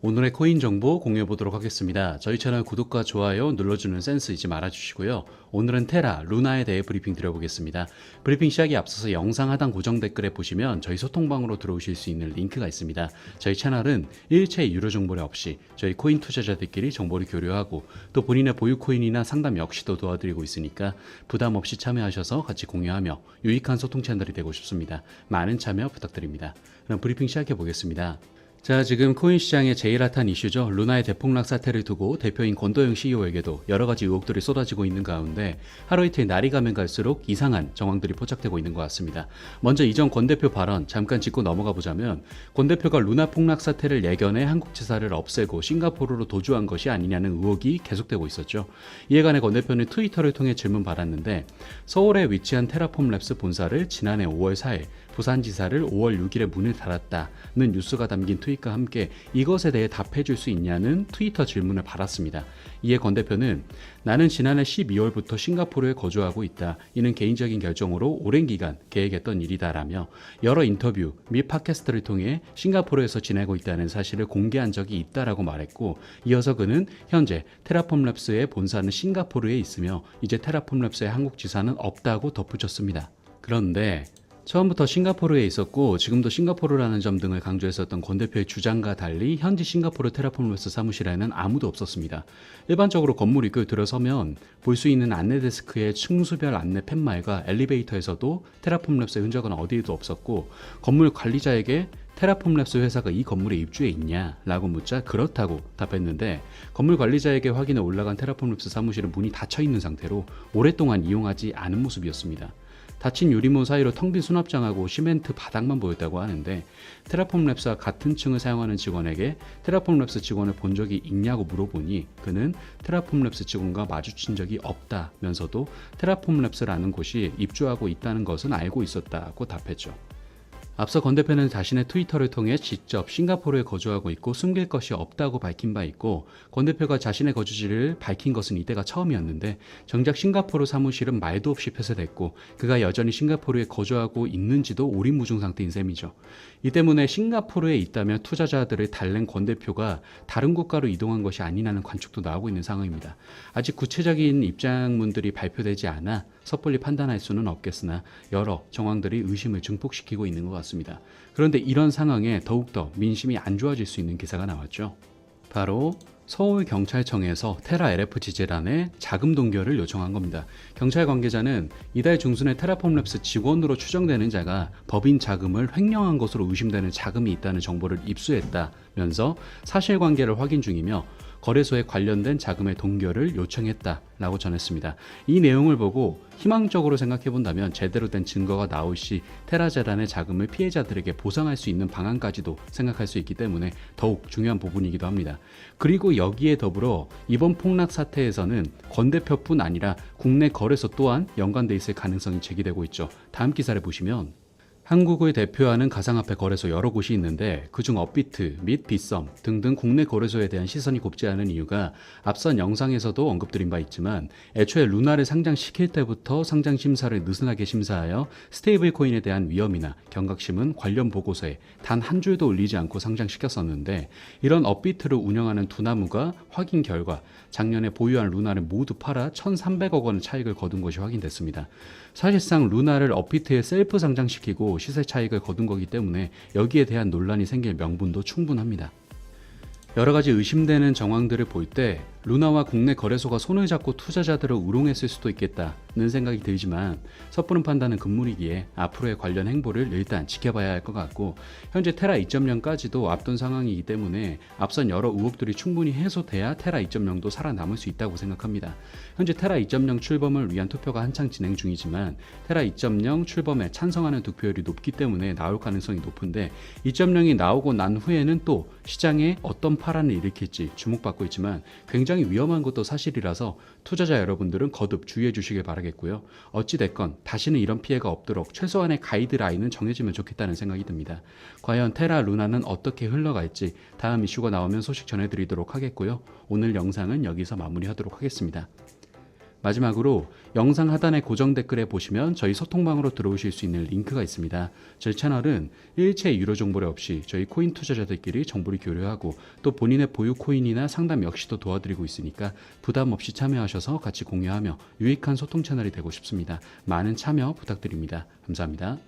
오늘의 코인 정보 공유해 보도록 하겠습니다. 저희 채널 구독과 좋아요 눌러주는 센스 잊지 말아주시고요. 오늘은 테라, 루나에 대해 브리핑 드려보겠습니다. 브리핑 시작에 앞서서 영상 하단 고정 댓글에 보시면 저희 소통방으로 들어오실 수 있는 링크가 있습니다. 저희 채널은 일체 유료 정보를 없이 저희 코인 투자자들끼리 정보를 교류하고 또 본인의 보유 코인이나 상담 역시도 도와드리고 있으니까 부담 없이 참여하셔서 같이 공유하며 유익한 소통 채널이 되고 싶습니다. 많은 참여 부탁드립니다. 그럼 브리핑 시작해 보겠습니다. 자, 지금 코인 시장의 제일 핫한 이슈죠. 루나의 대폭락 사태를 두고 대표인 권도영 CEO에게도 여러 가지 의혹들이 쏟아지고 있는 가운데 하루 이틀 날이 가면 갈수록 이상한 정황들이 포착되고 있는 것 같습니다. 먼저 이전 권 대표 발언 잠깐 짚고 넘어가 보자면 권 대표가 루나 폭락 사태를 예견해 한국 지사를 없애고 싱가포르로 도주한 것이 아니냐는 의혹이 계속되고 있었죠. 이에 관해 권 대표는 트위터를 통해 질문받았는데 서울에 위치한 테라폼랩스 본사를 지난해 5월 4일 부산지사를 5월 6일에 문을 닫았다는 뉴스가 담긴 트윗과 함께 이것에 대해 답해줄 수 있냐는 트위터 질문을 받았습니다. 이에 권 대표는 나는 지난해 12월부터 싱가포르에 거주하고 있다. 이는 개인적인 결정으로 오랜 기간 계획했던 일이다라며 여러 인터뷰 및 팟캐스트를 통해 싱가포르에서 지내고 있다는 사실을 공개한 적이 있다라고 말했고 이어서 그는 현재 테라폼랩스의 본사는 싱가포르에 있으며 이제 테라폼랩스의 한국 지사는 없다고 덧붙였습니다. 그런데 처음부터 싱가포르에 있었고 지금도 싱가포르라는 점 등을 강조했었던 권 대표의 주장과 달리 현지 싱가포르 테라폼랩스 사무실에는 아무도 없었습니다. 일반적으로 건물 입구에 들어서면 볼 수 있는 안내 데스크의 층수별 안내 팻말과 엘리베이터에서도 테라폼랩스의 흔적은 어디에도 없었고 건물 관리자에게 테라폼랩스 회사가 이 건물에 입주해 있냐? 라고 묻자 그렇다고 답했는데 건물 관리자에게 확인해 올라간 테라폼랩스 사무실은 문이 닫혀 있는 상태로 오랫동안 이용하지 않은 모습이었습니다. 닫힌 유리문 사이로 텅 빈 수납장하고 시멘트 바닥만 보였다고 하는데 테라폼랩스와 같은 층을 사용하는 직원에게 테라폼랩스 직원을 본 적이 있냐고 물어보니 그는 테라폼랩스 직원과 마주친 적이 없다면서도 테라폼랩스라는 곳이 입주하고 있다는 것은 알고 있었다고 답했죠. 앞서 권 대표는 자신의 트위터를 통해 직접 싱가포르에 거주하고 있고 숨길 것이 없다고 밝힌 바 있고 권 대표가 자신의 거주지를 밝힌 것은 이때가 처음이었는데 정작 싱가포르 사무실은 말도 없이 폐쇄됐고 그가 여전히 싱가포르에 거주하고 있는지도 오리무중 상태인 셈이죠. 이 때문에 싱가포르에 있다면 투자자들을 달랜 권 대표가 다른 국가로 이동한 것이 아니냐는 관측도 나오고 있는 상황입니다. 아직 구체적인 입장문들이 발표되지 않아 섣불리 판단할 수는 없겠으나 여러 정황들이 의심을 증폭시키고 있는 것 같습니다. 그런데 이런 상황에 더욱더 민심이 안 좋아질 수 있는 기사가 나왔죠. 바로 서울경찰청에서 테라 LF 지재란에 자금 동결을 요청한 겁니다. 경찰 관계자는 이달 중순에 테라폼랩스 직원으로 추정되는 자가 법인 자금을 횡령한 것으로 의심되는 자금이 있다는 정보를 입수했다면서 사실관계를 확인 중이며 거래소에 관련된 자금의 동결을 요청했다라고 전했습니다. 이 내용을 보고 희망적으로 생각해본다면 제대로 된 증거가 나올 시 테라재단의 자금을 피해자들에게 보상할 수 있는 방안까지도 생각할 수 있기 때문에 더욱 중요한 부분이기도 합니다. 그리고 여기에 더불어 이번 폭락 사태에서는 권 대표뿐 아니라 국내 거래소 또한 연관돼 있을 가능성이 제기되고 있죠. 다음 기사를 보시면 한국을 대표하는 가상화폐 거래소 여러 곳이 있는데 그중 업비트 및 빗썸 등등 국내 거래소에 대한 시선이 곱지 않은 이유가 앞선 영상에서도 언급드린 바 있지만 애초에 루나를 상장시킬 때부터 상장 심사를 느슨하게 심사하여 스테이블 코인에 대한 위험이나 경각심은 관련 보고서에 단 한 줄도 올리지 않고 상장시켰었는데 이런 업비트를 운영하는 두나무가 확인 결과 작년에 보유한 루나를 모두 팔아 1,300억 원의 차익을 거둔 것이 확인됐습니다. 사실상 루나를 업비트에 셀프 상장시키고 시세 차익을 거둔 거기 때문에 여기에 대한 논란이 생길 명분도 충분합니다. 여러 가지 의심되는 정황들을 볼 때 루나와 국내 거래소가 손을 잡고 투자자들을 우롱했을 수도 있겠다는 생각이 들지만 섣부른 판단은 금물이기에 앞으로의 관련 행보를 일단 지켜봐야 할 것 같고 현재 테라 2.0까지도 앞둔 상황이기 때문에 앞선 여러 의혹들이 충분히 해소돼야 테라 2.0도 살아남을 수 있다고 생각합니다. 현재 테라 2.0 출범을 위한 투표가 한창 진행 중이지만 테라 2.0 출범에 찬성하는 득표율이 높기 때문에 나올 가능성이 높은데 2.0이 나오고 난 후에는 또 시장에 어떤 파란을 일으킬지 주목받고 있지만 굉장히 위험한 것도 사실이라서 투자자 여러분들은 거듭 주의해 주시길 바라겠고요. 어찌됐건 다시는 이런 피해가 없도록 최소한의 가이드라인은 정해지면 좋겠다는 생각이 듭니다. 과연 테라 루나는 어떻게 흘러갈지 다음 이슈가 나오면 소식 전해드리도록 하겠고요. 오늘 영상은 여기서 마무리하도록 하겠습니다. 마지막으로 영상 하단의 고정 댓글에 보시면 저희 소통방으로 들어오실 수 있는 링크가 있습니다. 저희 채널은 일체 유료 정보료 없이 저희 코인 투자자들끼리 정보를 교류하고 또 본인의 보유 코인이나 상담 역시도 도와드리고 있으니까 부담 없이 참여하셔서 같이 공유하며 유익한 소통 채널이 되고 싶습니다. 많은 참여 부탁드립니다. 감사합니다.